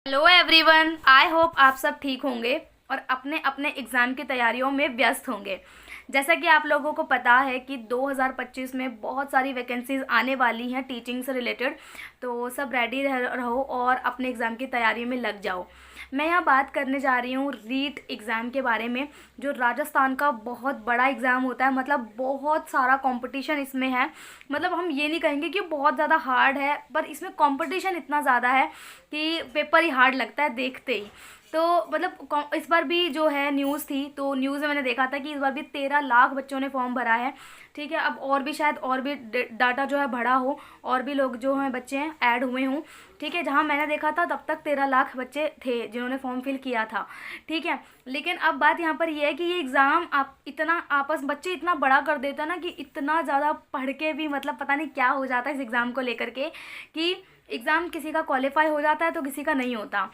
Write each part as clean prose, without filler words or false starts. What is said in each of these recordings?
Hello everyone, I hope आप सब ठीक होंगे और अपने अपने एग्ज़ाम की तैयारियों में व्यस्त होंगे। जैसा कि आप लोगों को पता है कि 2025 में बहुत सारी वैकेंसीज़ आने वाली हैं टीचिंग से रिलेटेड, तो सब रेडी रहो और अपने एग्ज़ाम की तैयारी में लग जाओ। मैं यहाँ बात करने जा रही हूँ रीट एग्ज़ाम के बारे में, जो राजस्थान का बहुत बड़ा एग्ज़ाम होता है। मतलब बहुत सारा कंपटीशन इसमें है। मतलब हम ये नहीं कहेंगे कि बहुत ज़्यादा हार्ड है, पर इसमें कंपटीशन इतना ज़्यादा है कि पेपर ही हार्ड लगता है देखते ही। तो मतलब इस बार भी जो है न्यूज़ थी, तो न्यूज़ में मैंने देखा था कि इस बार भी 13 लाख बच्चों ने फॉर्म भरा है। ठीक है, अब और भी शायद और भी डाटा जो है बढ़ा हो, और भी लोग जो हैं बच्चे हैं ऐड हुए हों। ठीक है, जहाँ मैंने देखा था तब तक 13 लाख बच्चे थे जिन्होंने फॉर्म फिल किया था। ठीक है, लेकिन अब बात यहाँ पर ये है कि ये एग्ज़ाम आप इतना आपस बच्चे इतना बड़ा कर देता है ना, कि इतना ज़्यादा पढ़ के भी मतलब पता नहीं क्या हो जाता है इस एग्ज़ाम को लेकर के, कि एग्ज़ाम किसी का क्वालिफाई हो जाता है तो किसी का नहीं होता।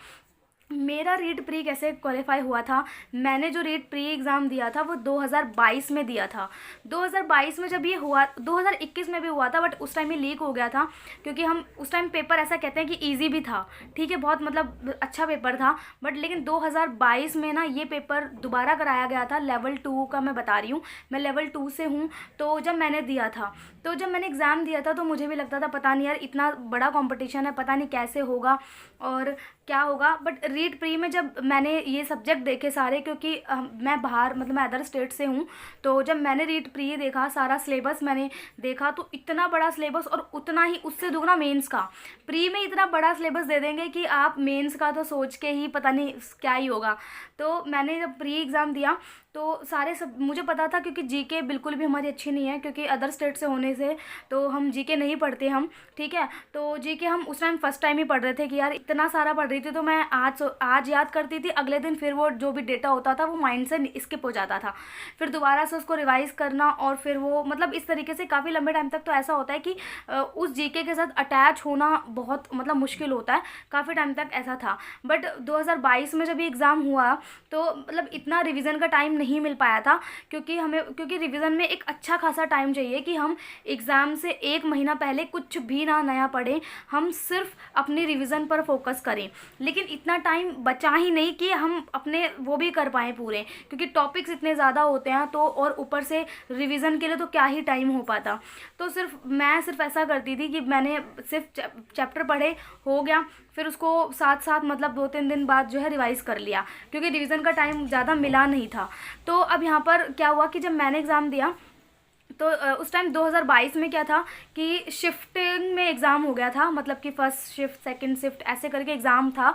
मेरा रीट प्री कैसे क्वालिफाई हुआ था? मैंने जो रीट प्री एग्ज़ाम दिया था वो 2022 में दिया था। 2022 में जब ये हुआ, 2021 में भी हुआ था, बट उस टाइम ये लीक हो गया था, क्योंकि हम उस टाइम पेपर ऐसा कहते हैं कि इजी भी था। ठीक है, बहुत मतलब अच्छा पेपर था, बट लेकिन 2022 में ना ये पेपर दोबारा कराया गया था। लेवल 2 का मैं बता रही हूँ, मैं लेवल 2 से हूँ। तो जब मैंने दिया था, तो जब मैंने एग्ज़ाम दिया था, तो मुझे भी लगता था पता नहीं यार इतना बड़ा कॉम्पिटिशन है, पता नहीं कैसे होगा और क्या होगा। बट रीट प्री में जब मैंने ये सब्जेक्ट देखे सारे, क्योंकि मैं बाहर मतलब मैं अदर स्टेट से हूँ, तो जब मैंने रीट प्री देखा, सारा सिलेबस मैंने देखा, तो इतना बड़ा सिलेबस और उतना ही उससे दुगना मेंस का। प्री में इतना बड़ा सिलेबस दे देंगे कि आप मेंस का तो सोच के ही पता नहीं क्या ही होगा। तो मैंने जब प्री एग्ज़ाम दिया तो सारे सब मुझे पता था, क्योंकि जीके बिल्कुल भी हमारी अच्छी नहीं है, क्योंकि अदर स्टेट से होने से तो हम जीके नहीं पढ़ते हम। ठीक है, तो जीके हम उस टाइम फर्स्ट टाइम ही पढ़ रहे थे कि यार इतना सारा पढ़ रही थी, तो मैं आज याद करती थी, अगले दिन फिर वो जो भी डेटा होता था वो माइंड से स्किप हो जाता था। फिर दोबारा से उसको रिवाइज़ करना, और फिर वो मतलब इस तरीके से काफ़ी लंबे टाइम तक तो ऐसा होता है कि उस जीके के साथ अटैच होना बहुत मतलब मुश्किल होता है। काफ़ी टाइम तक ऐसा था। बट 2022 में जब ये एग्ज़ाम हुआ, तो मतलब इतना रिवीजन का टाइम नहीं मिल पाया था, क्योंकि रिवीजन में एक अच्छा खासा टाइम चाहिए कि हम एग्ज़ाम से 1 महीना पहले कुछ भी ना नया पढ़ें, हम सिर्फ अपनी रिवीजन पर फोकस करें। लेकिन इतना टाइम बचा ही नहीं कि हम अपने वो भी कर पाएँ पूरे, क्योंकि टॉपिक्स इतने ज़्यादा होते हैं, तो और ऊपर से रिवीजन के लिए तो क्या ही टाइम हो पाता। तो मैं सिर्फ ऐसा करती थी कि मैंने सिर्फ चैप्टर पढ़े, हो गया, फिर उसको साथ साथ मतलब 2-3 दिन बाद जो है रिवाइज़ कर लिया, क्योंकि रिवीजन का टाइम ज़्यादा मिला नहीं था। तो अब यहाँ पर क्या हुआ कि जब मैंने एग्ज़ाम दिया, तो उस टाइम 2022 में क्या था कि शिफ्टिंग में एग्ज़ाम हो गया था, मतलब कि फर्स्ट शिफ्ट सेकंड शिफ्ट ऐसे करके एग्ज़ाम था।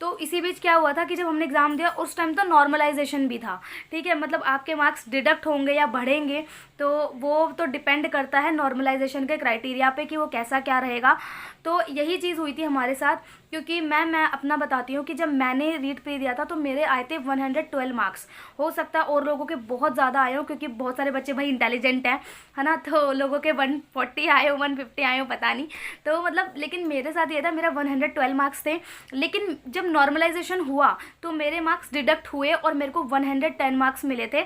तो इसी बीच क्या हुआ था कि जब हमने एग्ज़ाम दिया उस टाइम तो नॉर्मलाइजेशन भी था। ठीक है, मतलब आपके मार्क्स डिडक्ट होंगे या बढ़ेंगे, तो वो तो डिपेंड करता है नॉर्मलाइजेशन के क्राइटेरिया पे कि वो कैसा क्या रहेगा। तो यही चीज़ हुई थी हमारे साथ, क्योंकि मैं अपना बताती हूँ कि जब मैंने रीट प्री दिया था तो मेरे आए थे 112 मार्क्स। हो सकता है और लोगों के बहुत ज़्यादा आए हो, क्योंकि बहुत सारे बच्चे भाई इंटेलिजेंट हैं, है ना, तो लोगों के 140 आए हो, 150 आए हो, पता नहीं। तो मतलब लेकिन मेरे साथ ये था, मेरा 112 मार्क्स थे। लेकिन जब नॉर्मलाइजेशन हुआ तो मेरे मार्क्स डिडक्ट हुए और मेरे को 110 मार्क्स मिले थे।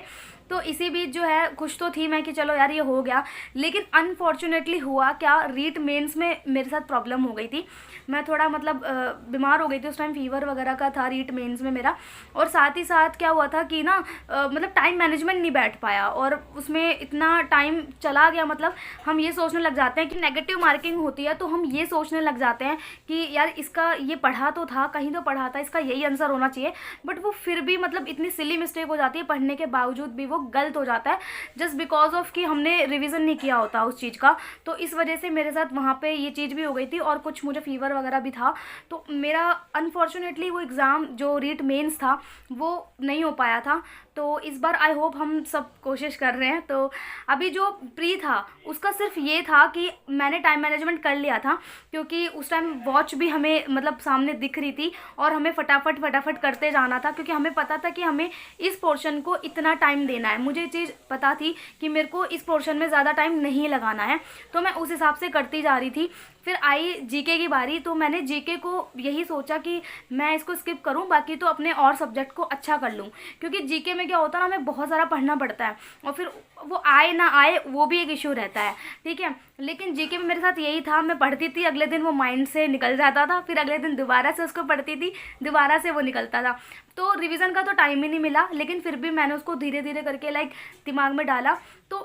तो इसी बीच जो है खुश तो थी मैं कि चलो यार ये हो गया, लेकिन अनफॉर्चुनेटली हुआ क्या, रीट मेंस में मेरे साथ प्रॉब्लम हो गई थी। मैं थोड़ा मतलब बीमार हो गई थी उस टाइम, फीवर वगैरह का था रीट मेंस में मेरा। और साथ ही साथ क्या हुआ था कि ना मतलब टाइम मैनेजमेंट नहीं बैठ पाया, और उसमें इतना टाइम चला गया। मतलब हम ये सोचने लग जाते हैं कि नेगेटिव मार्किंग होती है, तो हम ये सोचने लग जाते हैं कि यार इसका ये पढ़ा तो था, कहीं तो पढ़ा था, इसका यही आंसर होना चाहिए, बट वो फिर भी मतलब इतनी सिली मिस्टेक हो जाती है, पढ़ने के बावजूद भी वो गलत हो जाता है, जस्ट बिकॉज ऑफ कि हमने रिवीजन नहीं किया होता उस चीज़ का। तो इस वजह से मेरे साथ वहाँ पे ये चीज़ भी हो गई थी, और कुछ मुझे फीवर वगैरह भी था। तो मेरा अनफॉर्चुनेटली वो एग्ज़ाम जो रीट मेंस था वो नहीं हो पाया था। तो इस बार आई होप हम सब कोशिश कर रहे हैं। तो अभी जो प्री था उसका सिर्फ ये था कि मैंने टाइम मैनेजमेंट कर लिया था, क्योंकि उस टाइम वॉच भी हमें मतलब सामने दिख रही थी, और हमें फटाफट फटाफट करते जाना था, क्योंकि हमें पता था कि हमें इस पोर्शन को इतना टाइम देना है। मुझे ये चीज़ पता थी कि मेरे को इस पोर्शन में ज़्यादा टाइम नहीं लगाना है, तो मैं उस हिसाब से करती जा रही थी। फिर आई जीके की बारी, तो मैंने जीके को यही सोचा कि मैं इसको स्किप करूं, बाकी तो अपने और सब्जेक्ट को अच्छा कर लूं, क्योंकि जीके में क्या होता है ना, हमें बहुत सारा पढ़ना पड़ता है और फिर वो आए ना आए वो भी एक इशू रहता है, ठीक है। लेकिन जीके में मेरे साथ यही था, मैं पढ़ती थी, अगले दिन वो माइंड से निकल जाता था, फिर अगले दिन दोबारा से उसको पढ़ती थी, दोबारा से वो निकलता था। तो रिवीजन का तो टाइम ही नहीं मिला, लेकिन फिर भी मैंने उसको धीरे धीरे करके लाइक दिमाग में डाला। तो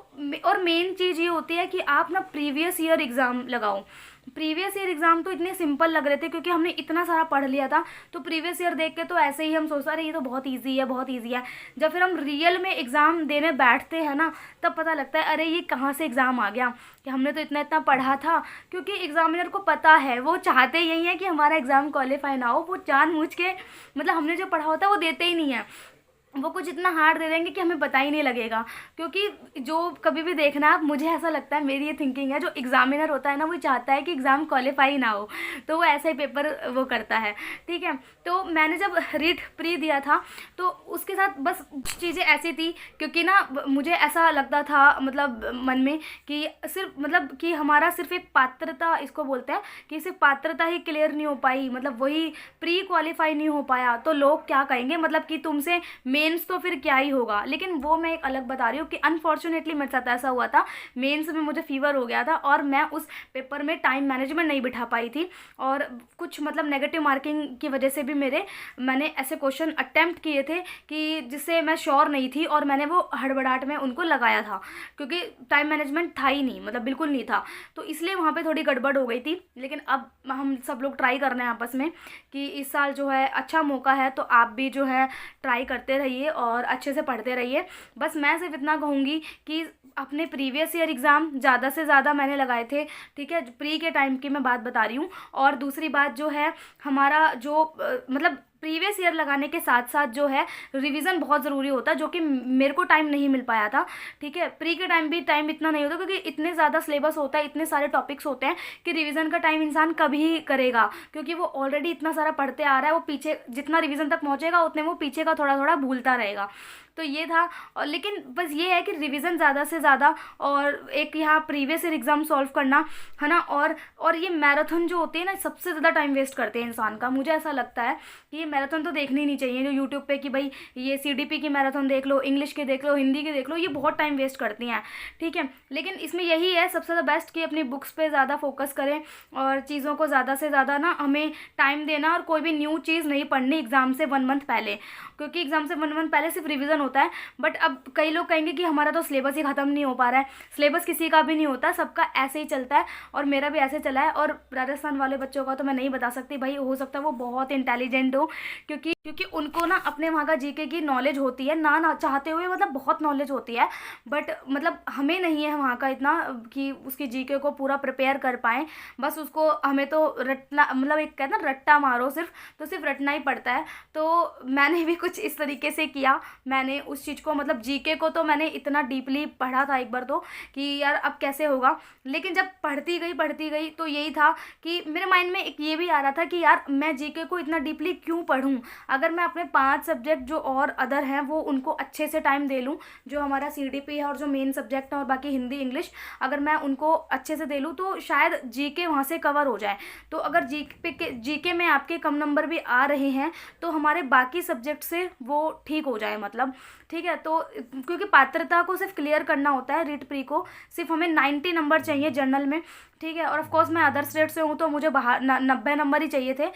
और मेन चीज़ ये होती है कि आप ना प्रीवियस ईयर एग्ज़ाम लगाओ। प्रीवियस ईयर एग्ज़ाम तो इतने सिंपल लग रहे थे क्योंकि हमने इतना सारा पढ़ लिया था, तो प्रीवियस ईयर देख के तो ऐसे ही हम सोचते रहे ये तो बहुत इजी है, बहुत इजी है। जब फिर हम रियल में एग्ज़ाम देने बैठते हैं ना, तब पता लगता है अरे ये कहाँ से एग्ज़ाम आ गया, कि हमने तो इतना इतना पढ़ा था। क्योंकि एग्ज़ामिनर को पता है, वो चाहते यही है कि हमारा एग्ज़ाम क्वालिफाई ना हो, वो जानबूझ के मतलब हमने जो पढ़ा होता है वो देते ही नहीं है, वो कुछ इतना हार्ड दे देंगे कि हमें पता ही नहीं लगेगा। क्योंकि जो कभी भी देखना आप, मुझे ऐसा लगता है, मेरी ये थिंकिंग है, जो एग्ज़ामिनर होता है ना वो चाहता है कि एग्ज़ाम क्वालिफाई ना हो, तो वो ऐसा ही पेपर वो करता है, ठीक है। तो मैंने जब रीट प्री दिया था तो उसके साथ बस चीज़ें ऐसी थी, क्योंकि ना मुझे ऐसा लगता था मतलब मन में कि सिर्फ मतलब कि हमारा सिर्फ एक पात्रता, इसको बोलते हैं कि सिर्फ पात्रता ही क्लियर नहीं हो पाई, मतलब वही प्री क्वालिफाई नहीं हो पाया तो लोग क्या कहेंगे, मतलब कि तुमसे मेंस तो फिर क्या ही होगा। लेकिन वो मैं एक अलग बता रही हूँ कि अनफॉर्चुनेटली मेरे साथ ऐसा हुआ था, मेंस में मुझे फीवर हो गया था और मैं उस पेपर में टाइम मैनेजमेंट नहीं बिठा पाई थी, और कुछ मतलब नेगेटिव मार्किंग की वजह से भी मैंने ऐसे क्वेश्चन अटेम्प्ट किए थे कि जिससे मैं श्योर नहीं थी, और मैंने वो हड़बड़ाहट में उनको लगाया था क्योंकि टाइम मैनेजमेंट था ही नहीं, मतलब बिल्कुल नहीं था, तो इसलिए वहाँ पे थोड़ी गड़बड़ हो गई थी। लेकिन अब हम सब लोग ट्राई कर रहे हैं आपस में कि इस साल जो है अच्छा मौका है, तो आप भी जो है ट्राई करते रहिए और अच्छे से पढ़ते रहिए। बस मैं सिर्फ इतना कहूँगी कि अपने प्रीवियस ईयर एग्ज़ाम ज़्यादा से ज़्यादा मैंने लगाए थे, ठीक है, प्री के टाइम की मैं बात बता रही हूँ। और दूसरी बात जो है, हमारा जो मतलब प्रीवियस ईयर लगाने के साथ साथ जो है रिवीजन बहुत ज़रूरी होता है, जो कि मेरे को टाइम नहीं मिल पाया था, ठीक है। प्री के टाइम भी टाइम इतना नहीं होता क्योंकि इतने ज़्यादा सिलेबस होता है, इतने सारे टॉपिक्स होते हैं कि रिवीजन का टाइम इंसान कभी करेगा, क्योंकि वो ऑलरेडी इतना सारा पढ़ते आ रहा है, वो पीछे जितना रिवीजन तक पहुँचेगा उतने वो पीछे का थोड़ा थोड़ा भूलता रहेगा। तो ये था। और लेकिन बस ये है कि रिवीजन ज़्यादा से ज़्यादा, और एक यहाँ प्रीवियस ईयर एग्ज़ाम सॉल्व करना, है ना। और ये मैराथन जो होते हैं ना, सबसे ज़्यादा टाइम वेस्ट करते हैं इंसान का। मुझे ऐसा लगता है कि ये मैराथन तो देखनी ही नहीं चाहिए, जो यूट्यूब पे कि भाई ये CDP की मैराथन देख लो, इंग्लिश के देख लो, हिंदी के देख लो, ये बहुत टाइम वेस्ट करती हैं, ठीक है। लेकिन इसमें यही है सबसे ज़्यादा बेस्ट कि अपनी बुक्स पे ज़्यादा फोकस करें और चीज़ों को ज़्यादा से ज़्यादा ना हमें टाइम देना, और कोई भी न्यू चीज़ नहीं पढ़नी एग्ज़ाम से 1 मंथ पहले, क्योंकि एग्ज़ाम से 1 मंथ पहले सिर्फ रिवीजन होता है। बट अब कई लोग कहेंगे कि हमारा तो सिलेबस ही ख़त्म नहीं हो पा रहा है। सिलेबस किसी का भी नहीं होता, सबका ऐसे ही चलता है, और मेरा भी ऐसे चला है। और राजस्थान वाले बच्चों का तो मैं नहीं बता सकती भाई, हो सकता है वो बहुत इंटेलिजेंट हो, क्योंकि उनको ना अपने वहाँ का जीके की नॉलेज होती है, ना चाहते हुए, मतलब बहुत नॉलेज होती है। बट मतलब हमें नहीं है वहाँ का इतना कि उसकी जीके को पूरा प्रिपेयर कर पाएँ। बस उसको हमें तो रटना, मतलब एक कहते ना रट्टा मारो सिर्फ, तो सिर्फ रटना ही पड़ता है। तो मैंने भी कुछ इस तरीके से किया। मैंने उस चीज़ को, मतलब जीके को तो मैंने इतना डीपली पढ़ा था एक बार तो कि यार अब कैसे होगा। लेकिन जब पढ़ती गई तो यही था कि मेरे माइंड में एक ये भी आ रहा था कि यार मैं जीके को इतना डीपली क्यों पढूं, अगर मैं अपने 5 सब्जेक्ट जो और अदर हैं वो उनको अच्छे से टाइम दे लूँ, जो हमारा CDP है और जो मेन सब्जेक्ट है और बाकी हिंदी इंग्लिश, अगर मैं उनको अच्छे से दे लूँ तो शायद जीके वहाँ से कवर हो जाए। तो अगर जीके में आपके कम नंबर भी आ रहे हैं तो हमारे बाकी सब्जेक्ट से वो ठीक हो जाए, मतलब ठीक है। तो क्योंकि पात्रता को सिर्फ क्लियर करना होता है, रीट प्री को सिर्फ हमें 90 नंबर चाहिए जनरल में, ठीक है। और ऑफ कोर्स मैं अदर स्टेट से हूँ तो मुझे बाहर 90 नंबर ही चाहिए थे,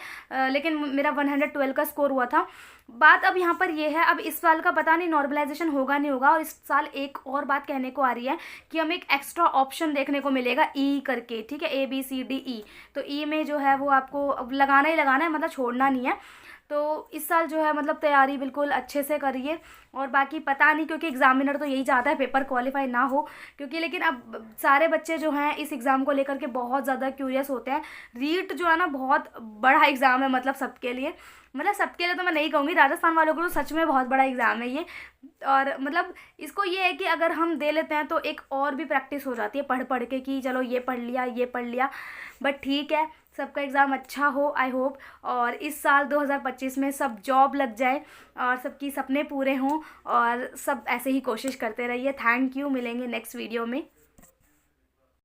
लेकिन मेरा 112 का स्कोर हुआ था। बात अब यहाँ पर ये है, अब इस साल का पता नहीं नॉर्मलाइजेशन होगा नहीं होगा, और इस साल एक और बात कहने को आ रही है कि हमें एक एक्स्ट्रा ऑप्शन देखने को मिलेगा ई करके, ठीक है, ABCDE। तो ई में जो है वो आपको अब लगाना ही लगाना है, मतलब छोड़ना नहीं है। तो इस साल जो है मतलब तैयारी बिल्कुल अच्छे से करिए। और बाकी पता नहीं, क्योंकि एग्ज़ामिनर तो यही चाहता है पेपर क्वालिफाई ना हो, क्योंकि लेकिन अब सारे बच्चे जो हैं इस एग्ज़ाम को लेकर के बहुत ज़्यादा क्यूरियस होते हैं। रीट जो है ना बहुत बड़ा एग्ज़ाम है, मतलब सबके लिए, मतलब सबके लिए तो मैं नहीं कहूँगी, राजस्थान वालों को तो सच में बहुत बड़ा एग्ज़ाम है ये। और मतलब इसको ये है कि अगर हम दे लेते हैं तो एक और भी प्रैक्टिस हो जाती है पढ़ पढ़ के कि चलो ये पढ़ लिया। बट ठीक है, सबका एग्ज़ाम अच्छा हो आई होप, और इस साल 2025 में सब जॉब लग जाए और सबकी सपने पूरे हों, और सब ऐसे ही कोशिश करते रहिए। थैंक यू, मिलेंगे नेक्स्ट वीडियो में।